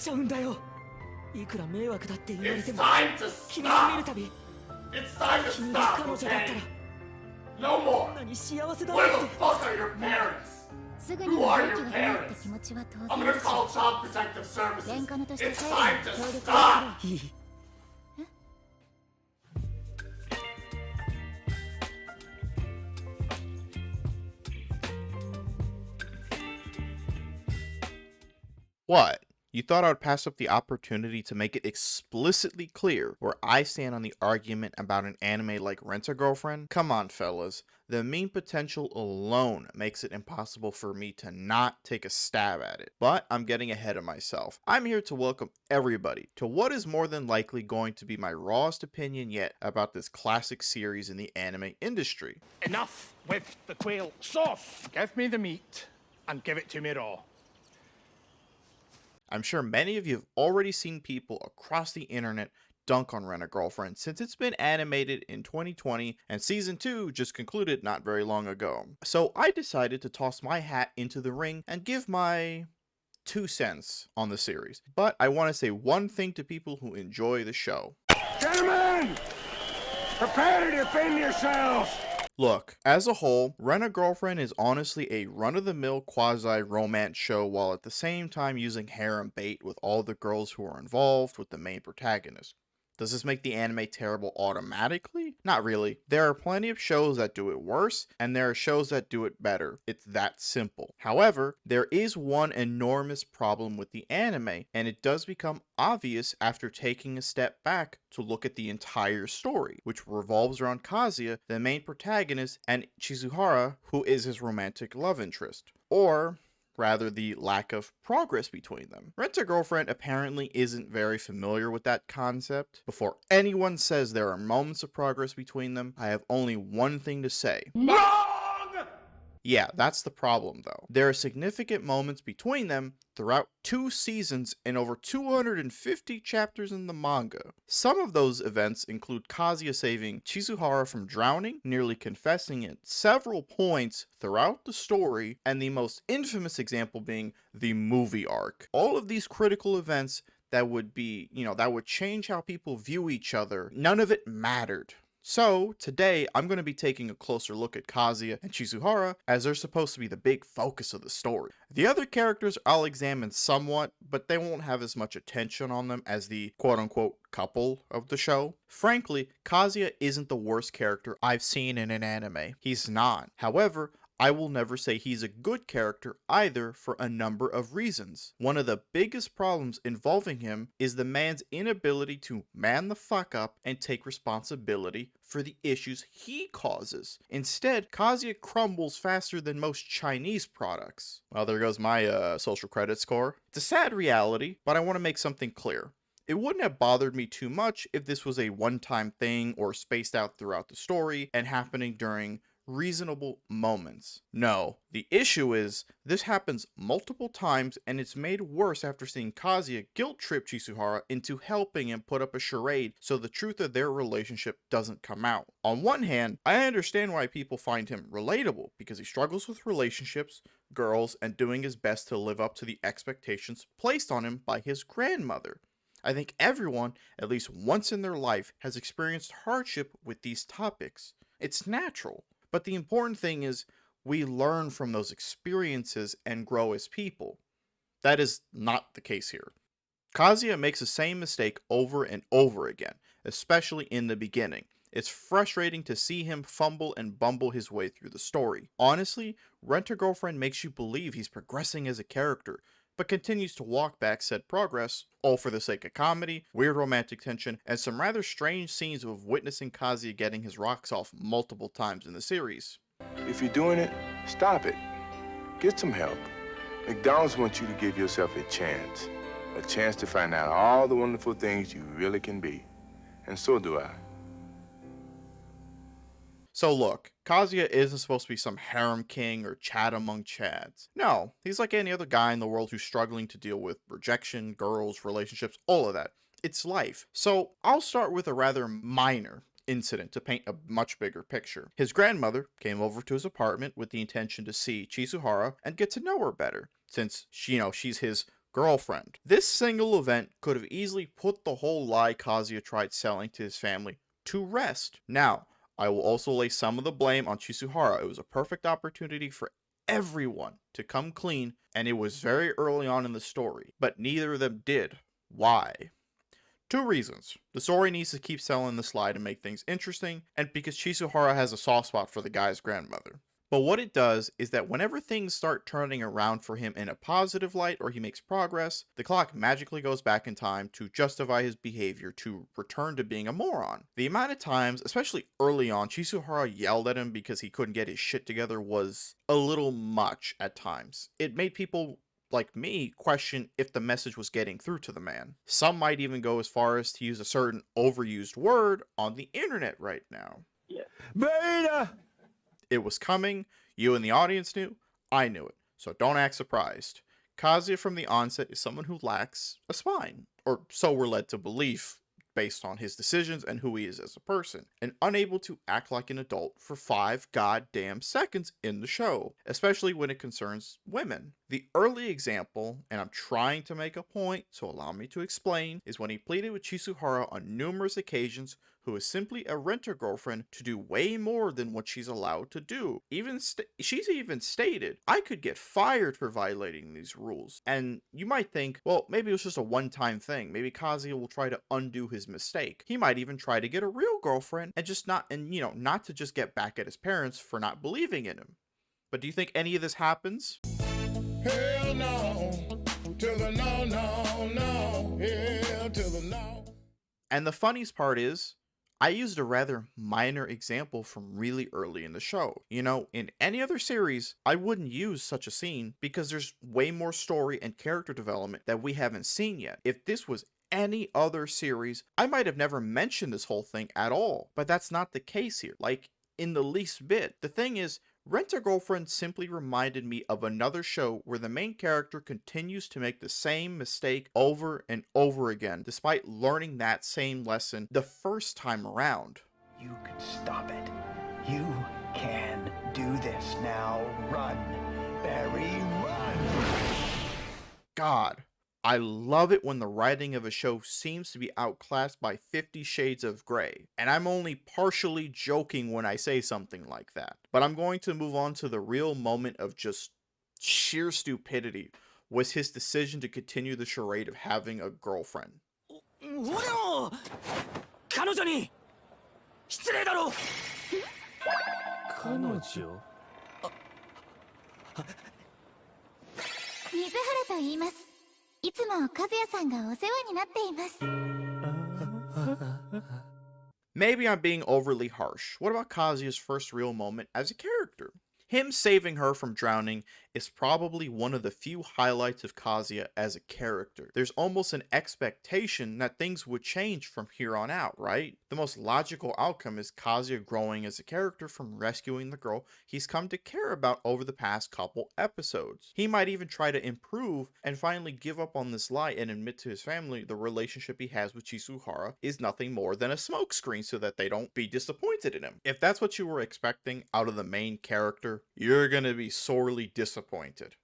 ちゃうんだよ。いくら迷惑だって言われて It's も time to 君を見る stop! たび It's time to 君が stop, 彼女だったら okay? No more! 何幸せだ Where ろう the って fuck are your parents? すぐに Who は are 勇 your 気がないって parents? 気持ちは当 I'm 然 gonna だし call Child Protective Services. 廉価のとして It's 最 time 後 to に協力を stop! いい。What? You thought I would pass up the opportunity to make it explicitly clear where I stand on the argument about an anime like Rent-A-Girlfriend? Come on, fellas. The meme potential alone makes it impossible for me to not take a stab at it. But I'm getting ahead of myself. I'm here to welcome everybody to what is more than likely going to be my rawest opinion yet about this classic series in the anime industry. Enough with the quail sauce. Give me the meat and give it to me raw. I'm sure many of you have already seen people across the internet dunk on Rent-A-Girlfriend since it's been animated in 2020 and season 2 just concluded not very long ago. So I decided to toss my hat into the ring and give my 2 cents on the series. But I want to say one thing to people who enjoy the show. Gentlemen, prepare to defend yourselves. Look, as a whole, Rent-A-Girlfriend is honestly a run-of-the-mill quasi-romance show while at the same time using harem bait with all the girls who are involved with the main protagonist. Does this make the anime terrible automatically? Not really. There are plenty of shows that do it worse, and there are shows that do it better. It's that simple. However, there is one enormous problem with the anime, and it does become obvious after taking a step back to look at the entire story, which revolves around Kazuya, the main protagonist, and Chizuhara, who is his romantic love interest. Or rather the lack of progress between them. Rent-A-Girlfriend apparently isn't very familiar with that concept. Before anyone says there are moments of progress between them, I have only one thing to say. Wrong! Yeah, that's the problem though. There are significant moments between them throughout 2 seasons and over 250 chapters in the manga. Some of those events include Kazuya saving Chizuhara from drowning, nearly confessing at several points throughout the story, and the most infamous example being the movie arc. All of these critical events that would be, that would change how people view each other, none of it mattered. So, today, I'm going to be taking a closer look at Kazuya and Chizuhara, as they're supposed to be the big focus of the story. The other characters I'll examine somewhat, but they won't have as much attention on them as the quote-unquote couple of the show. Frankly, Kazuya isn't the worst character I've seen in an anime. He's not. However, I will never say he's a good character either for a number of reasons. One of the biggest problems involving him is the man's inability to man the fuck up and take responsibility for the issues he causes. Instead, Kazuya crumbles faster than most Chinese products. Well, there goes my social credit score. It's a sad reality, but I want to make something clear. It wouldn't have bothered me too much if this was a one-time thing or spaced out throughout the story and happening during reasonable moments. No, the issue is this happens multiple times and it's made worse after seeing Kazuya guilt trip Chizuhara into helping him put up a charade so the truth of their relationship doesn't come out. On one hand, I understand why people find him relatable because he struggles with relationships, girls, and doing his best to live up to the expectations placed on him by his grandmother. I think everyone, at least once in their life, has experienced hardship with these topics. It's natural. But the important thing is we learn from those experiences and grow as people. That is not the case here. Kazuya makes the same mistake over and over again, especially in the beginning. It's frustrating to see him fumble and bumble his way through the story. Honestly, Rent-A-Girlfriend makes you believe he's progressing as a character, but continues to walk back said progress, all for the sake of comedy, weird romantic tension, and some rather strange scenes of witnessing Kazuya getting his rocks off multiple times in the series. If you're doing it, stop it. Get some help. McDonald's wants you to give yourself a chance to find out all the wonderful things you really can be. And so do I. So look, Kazuya isn't supposed to be some harem king or Chad among Chads. No, he's like any other guy in the world who's struggling to deal with rejection, girls, relationships, all of that. It's life. So I'll start with a rather minor incident to paint a much bigger picture. His grandmother came over to his apartment with the intention to see Chizuhara and get to know her better, since she's his girlfriend. This single event could have easily put the whole lie Kazuya tried selling to his family to rest. Now, I will also lay some of the blame on Chisuhara. It was a perfect opportunity for everyone to come clean, and it was very early on in the story, but neither of them did. Why? Two reasons. The story needs to keep selling the lie to make things interesting, and because Chisuhara has a soft spot for the guy's grandmother. But what it does is that whenever things start turning around for him in a positive light or he makes progress, the clock magically goes back in time to justify his behavior to return to being a moron. The amount of times, especially early on, Chisuhara yelled at him because he couldn't get his shit together was a little much at times. It made people like me question if the message was getting through to the man. Some might even go as far as to use a certain overused word on the internet right now. Yeah. Beta! It was coming, you and the audience knew, I knew it, so don't act surprised. Kazuya from the onset is someone who lacks a spine, or so we're led to believe based on his decisions and who he is as a person, and unable to act like an adult for 5 goddamn seconds in the show, especially when it concerns women. The early example, and I'm trying to make a point, so allow me to explain, is when he pleaded with Chisuhara on numerous occasions, who is simply a renter-girlfriend, to do way more than what she's allowed to do. She's even stated, I could get fired for violating these rules. And you might think, well, maybe it was just a one-time thing. Maybe Kazuya will try to undo his mistake. He might even try to get a real girlfriend and not to just get back at his parents for not believing in him. But do you think any of this happens? Hell no, to the no, no, no, hell to the no. And the funniest part is, I used a rather minor example from really early in the show. You know, in any other series, I wouldn't use such a scene because there's way more story and character development that we haven't seen yet. If this was any other series, I might have never mentioned this whole thing at all. But that's not the case here, like in the least bit. The thing is, Rent-A-Girlfriend simply reminded me of another show where the main character continues to make the same mistake over and over again, despite learning that same lesson the first time around. You can stop it. You can do this. Now run, Barry, run! God, I love it when the writing of a show seems to be outclassed by 50 Shades of Grey, and I'm only partially joking when I say something like that. But I'm going to move on to the real moment of just sheer stupidity, was his decision to continue the charade of having a girlfriend. 俺を彼女に失礼だろ。彼女？水原と言います。いつも和也さんがお世話になっています。 Maybe I'm being overly harsh. What about Kazuya's first real moment as a character? Him saving her from drowning is probably one of the few highlights of Kazuya as a character. There's almost an expectation that things would change from here on out, right? The most logical outcome is Kazuya growing as a character from rescuing the girl he's come to care about over the past couple episodes. He might even try to improve and finally give up on this lie and admit to his family the relationship he has with Chisuhara is nothing more than a smokescreen so that they don't be disappointed in him. If that's what you were expecting out of the main character, you're gonna be sorely disappointed.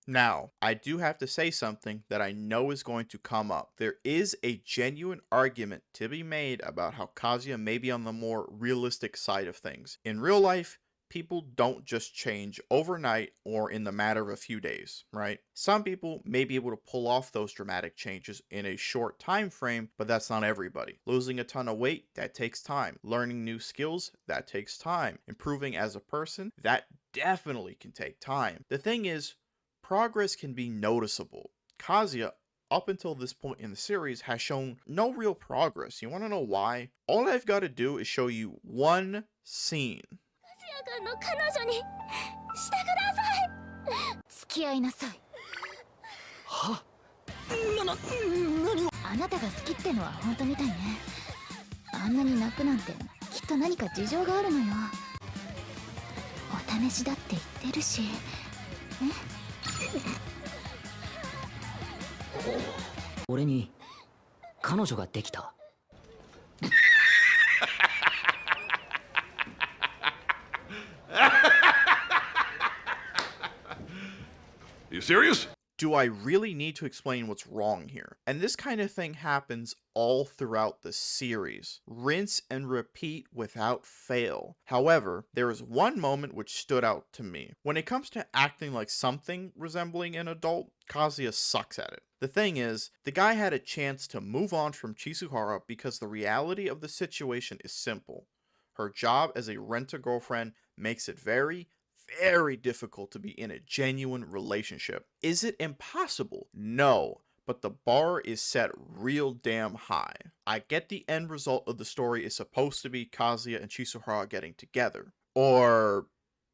Now, I do have to say something that I know is going to come up. There is a genuine argument to be made about how Kazuya may be on the more realistic side of things. In real life, people don't just change overnight or in the matter of a few days, right? Some people may be able to pull off those dramatic changes in a short time frame, but that's not everybody. Losing a ton of weight, that takes time. Learning new skills, that takes time. Improving as a person, that definitely can take time. The thing is, progress can be noticeable. Kazuya, up until this point in the series, has shown no real progress. You want to know why? All I've got to do is show you one scene. 君の彼女にしてください。付き合いなさい。は？何を？あなたが好きってのは本当みたいね。あんなに泣くなんてきっと何か事情があるのよ。お試しだって言ってるし、ね。俺に彼女ができた。You serious? do I really need to explain what's wrong here? And this kind of thing happens all throughout the series. Rinse and repeat without fail. However, there is one moment which stood out to me. When it comes to acting like something resembling an adult, Kazuya sucks at it. The thing is, the guy had a chance to move on from Chisuhara because the reality of the situation is simple. Her job as a rent-a-girlfriend makes it very difficult to be in a genuine relationship. Is it impossible? No, but the bar is set real damn high. I get the end result of the story is supposed to be Kazuya and Chisuhara getting together. Or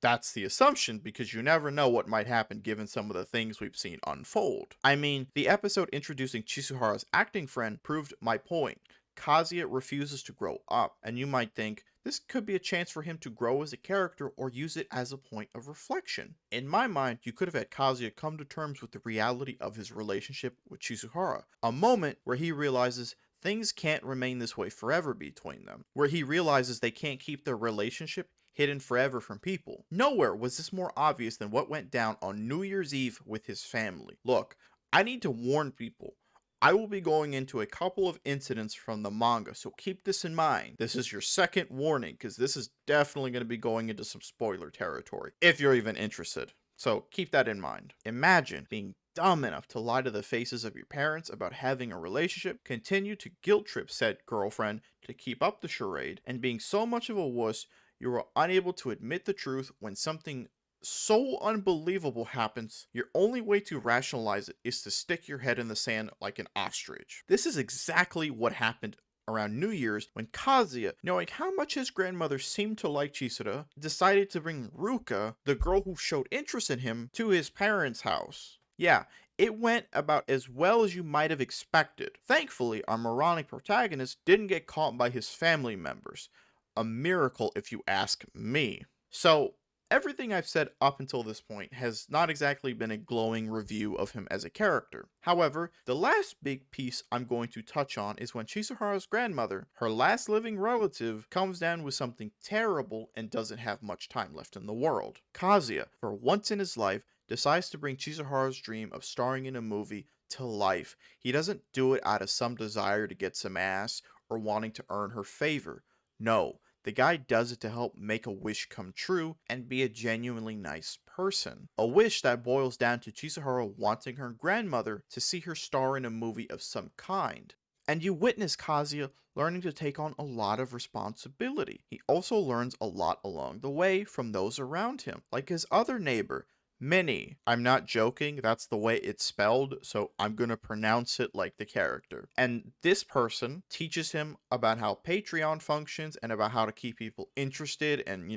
that's the assumption, because you never know what might happen given some of the things we've seen unfold. I mean, the episode introducing Chisuhara's acting friend proved my point. Kazuya refuses to grow up, and you might think, this could be a chance for him to grow as a character or use it as a point of reflection. In my mind, you could have had Kazuya come to terms with the reality of his relationship with Chisuhara, a moment where he realizes things can't remain this way forever between them, where he realizes they can't keep their relationship hidden forever from people. Nowhere was this more obvious than what went down on New Year's Eve with his family. Look, I need to warn people. I will be going into a couple of incidents from the manga, so keep this in mind. This is your second warning, because this is definitely going to be going into some spoiler territory, if you're even interested. So keep that in mind. Imagine being dumb enough to lie to the faces of your parents about having a relationship, continue to guilt trip said girlfriend to keep up the charade, and being so much of a wuss you are unable to admit the truth when something so unbelievable happens. Your only way to rationalize it is to stick your head in the sand like an ostrich. This is exactly what happened around New Year's when Kazuya, knowing how much his grandmother seemed to like Chisura, decided to bring Ruka, the girl who showed interest in him, to his parents' house. Yeah, it went about as well as you might have expected. Thankfully, our moronic protagonist didn't get caught by his family members. A miracle if you ask me. So, everything I've said up until this point has not exactly been a glowing review of him as a character. However, the last big piece I'm going to touch on is when Chisuhara's grandmother, her last living relative, comes down with something terrible and doesn't have much time left in the world. Kazuya, for once in his life, decides to bring Chisuhara's dream of starring in a movie to life. He doesn't do it out of some desire to get some ass or wanting to earn her favor. No, the guy does it to help make a wish come true and be a genuinely nice person. A wish that boils down to Chisuhara wanting her grandmother to see her star in a movie of some kind. And you witness Kazuya learning to take on a lot of responsibility. He also learns a lot along the way from those around him, like his other neighbor, Minnie. I'm not joking, that's the way it's spelled, so I'm gonna pronounce it like the character. And this person teaches him about how Patreon functions and about how to keep people interested and,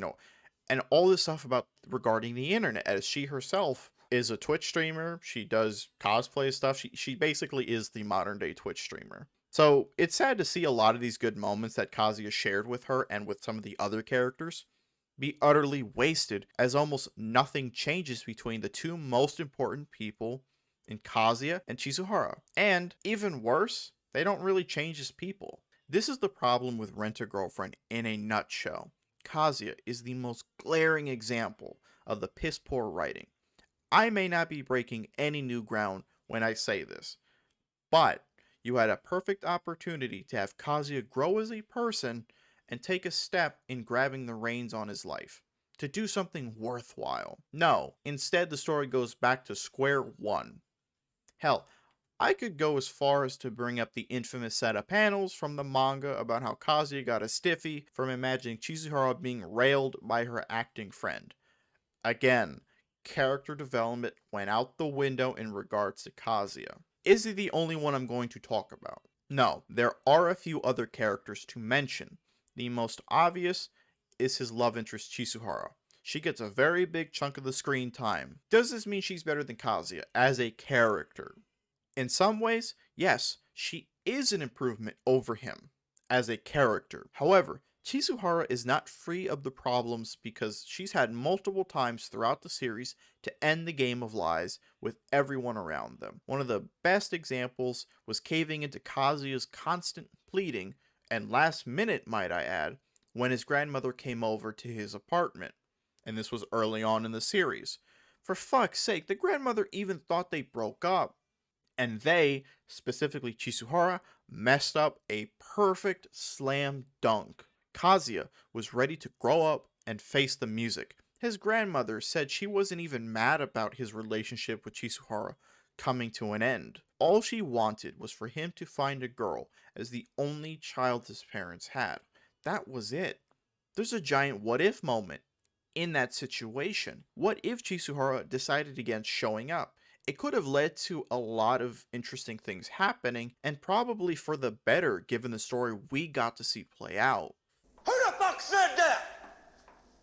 and all this stuff about regarding the internet, as she herself is a Twitch streamer. She does cosplay stuff. She basically is the modern day Twitch streamer. So it's sad to see a lot of these good moments that Kazuya shared with her and with some of the other characters be utterly wasted, as almost nothing changes between the two most important people in Kazuya and Chisuhara. And even worse, they don't really change as people. This is the problem with Rent-A-Girlfriend in a nutshell. Kazuya is the most glaring example of the piss poor writing. I may not be breaking any new ground when I say this, but you had a perfect opportunity to have Kazuya grow as a person and take a step in grabbing the reins on his life, to do something worthwhile. No, instead the story goes back to square one. Hell, I could go as far as to bring up the infamous set of panels from the manga about how Kazuya got a stiffy from imagining Chisuhara being railed by her acting friend. Again, character development went out the window in regards to Kazuya. Is he the only one I'm going to talk about? No, there are a few other characters to mention. The most obvious is his love interest Chisuhara. She gets a very big chunk of the screen time. Does this mean she's better than Kazuya as a character? In some ways, yes, she is an improvement over him as a character. However, Chisuhara is not free of the problems because she's had multiple times throughout the series to end the game of lies with everyone around them. One of the best examples was caving into Kazuya's constant pleading, and last minute, might I add, when his grandmother came over to his apartment, and this was early on in the series, For fuck's sake, the grandmother even thought they broke up. And they, specifically Chisuhara, messed up a perfect slam dunk. Kazuya was ready to grow up and face the music. His grandmother said she wasn't even mad about his relationship with Chisuhara coming to an end. All she wanted was for him to find a girl, as the only child his parents had. That was it. There's a giant what if moment in that situation. What if Chisuhara decided against showing up? It could have led to a lot of interesting things happening, and probably for the better given the story we got to see play out. Who the fuck said that?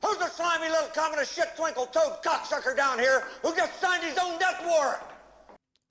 Who's the slimy little communist shit twinkle-toed cocksucker down here who just signed his own death warrant?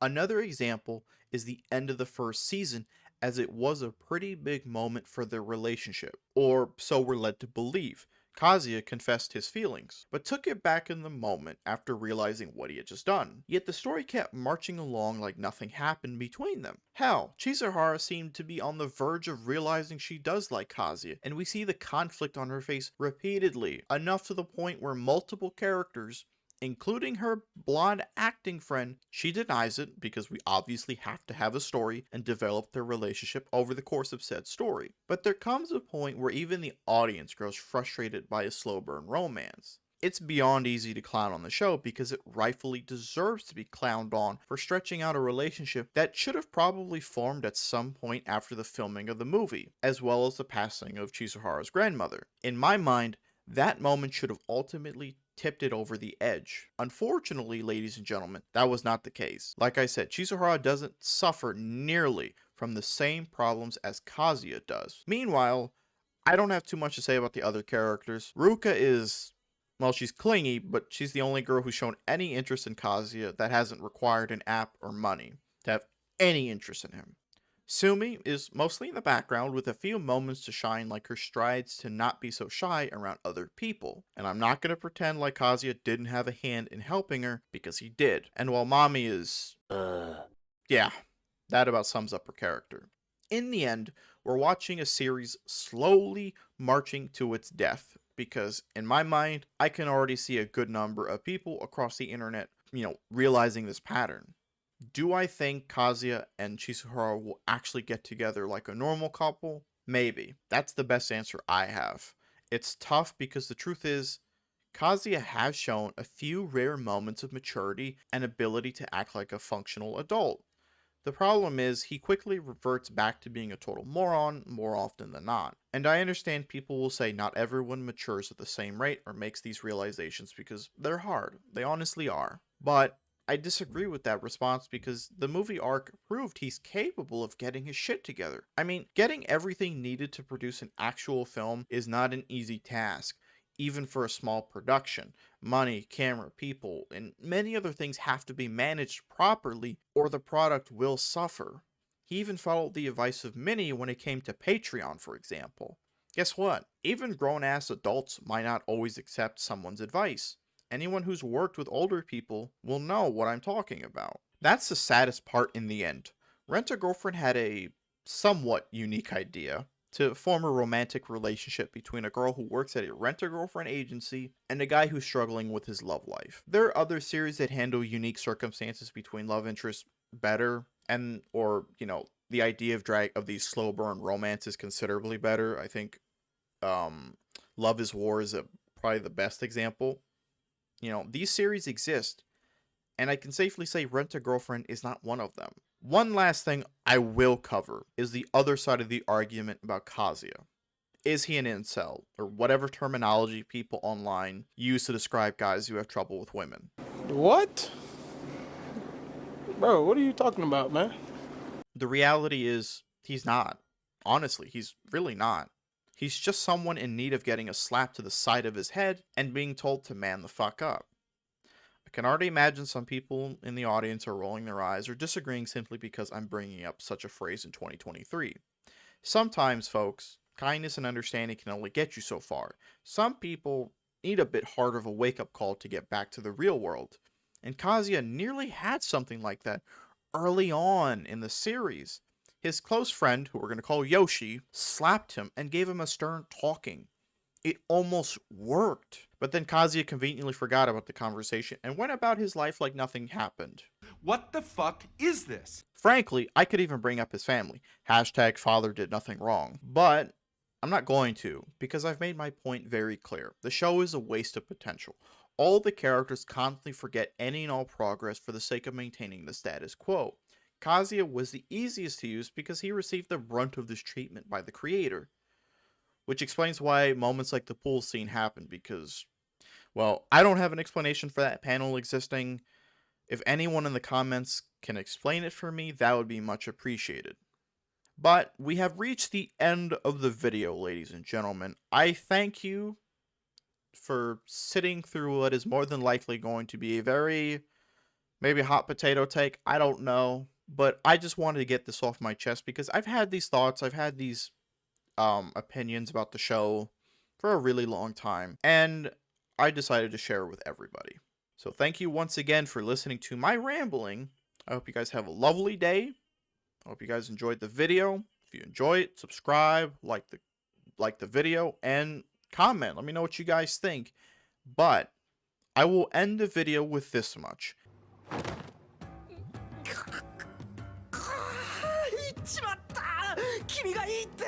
Another example is the end of the first season, as it was a pretty big moment for their relationship, or so we're led to believe. Kazuya confessed his feelings, but took it back in the moment after realizing what he had just done. Yet the story kept marching along like nothing happened between them. Hell, Chisuhara seemed to be on the verge of realizing she does like Kazuya, and we see the conflict on her face repeatedly, enough to the point where multiple characters, including her blonde acting friend, she denies it because we obviously have to have a story and develop their relationship over the course of said story. But there comes a point where even the audience grows frustrated by a slow burn romance. It's beyond easy to clown on the show because it rightfully deserves to be clowned on for stretching out a relationship that should have probably formed at some point after the filming of the movie, as well as the passing of Chisuhara's grandmother. In my mind, that moment should have ultimately tipped it over the edge. Unfortunately, ladies and gentlemen, that was not the case. Like I said, Chisuhara doesn't suffer nearly from the same problems as Kazuya does. Meanwhile, I don't have too much to say about the other characters. Ruka is, well, she's clingy, but she's the only girl who's shown any interest in Kazuya that hasn't required an app or money to have any interest in him. Sumi is mostly in the background with a few moments to shine, like her strides to not be so shy around other people. And I'm not going to pretend like Kazuya didn't have a hand in helping her, because he did. And while Mami is... yeah, that about sums up her character. In the end, we're watching a series slowly marching to its death, because in my mind, I can already see a good number of people across the internet, realizing this pattern. Do I think Kazuya and Chisuhara will actually get together like a normal couple? Maybe. That's the best answer I have. It's tough because the truth is, Kazuya has shown a few rare moments of maturity and ability to act like a functional adult. The problem is, he quickly reverts back to being a total moron more often than not. And I understand people will say not everyone matures at the same rate or makes these realizations because they're hard. They honestly are. But I disagree with that response because the movie arc proved he's capable of getting his shit together. I mean, getting everything needed to produce an actual film is not an easy task, even for a small production. Money, camera, people, and many other things have to be managed properly or the product will suffer. He even followed the advice of many when it came to Patreon, for example. Guess what? Even grown-ass adults might not always accept someone's advice. Anyone who's worked with older people will know what I'm talking about. That's the saddest part in the end. Rent-A-Girlfriend had a somewhat unique idea to form a romantic relationship between a girl who works at a Rent-A-Girlfriend agency and a guy who's struggling with his love life. There are other series that handle unique circumstances between love interests better, the idea of these slow burn romances considerably better. I think Love is War is probably the best example. These series exist, and I can safely say Rent-A-Girlfriend is not one of them. One last thing I will cover is the other side of the argument about Kazuya. Is he an incel, or whatever terminology people online use to describe guys who have trouble with women? What? Bro, what are you talking about, man? The reality is, he's not. Honestly, he's really not. He's just someone in need of getting a slap to the side of his head and being told to man the fuck up. I can already imagine some people in the audience are rolling their eyes or disagreeing simply because I'm bringing up such a phrase in 2023. Sometimes, folks, kindness and understanding can only get you so far. Some people need a bit harder of a wake-up call to get back to the real world. And Kazuya nearly had something like that early on in the series. His close friend, who we're going to call Yoshi, slapped him and gave him a stern talking. It almost worked, But then Kazuya conveniently forgot about the conversation and went about his life like nothing happened. What the fuck is this? Frankly, I could even bring up his family. Hashtag father did nothing wrong. But I'm not going to, because I've made my point very clear. The show is a waste of potential. All the characters constantly forget any and all progress for the sake of maintaining the status quo. Kazuya was the easiest to use because he received the brunt of this treatment by the creator. Which explains why moments like the pool scene happened, because, well, I don't have an explanation for that panel existing. If anyone in the comments can explain it for me, that would be much appreciated. But we have reached the end of the video, ladies and gentlemen. I thank you for sitting through what is more than likely going to be a very, maybe hot potato take, I don't know. But I just wanted to get this off my chest because I've had these thoughts, I've had these opinions about the show for a really long time, and I decided to share it with everybody. So thank you once again for listening to my rambling. I hope you guys have a lovely day. I hope you guys enjoyed the video. If you enjoy it, subscribe, like the video, and comment. Let me know what you guys think. But I will end the video with this much. 言っちまった君がいいって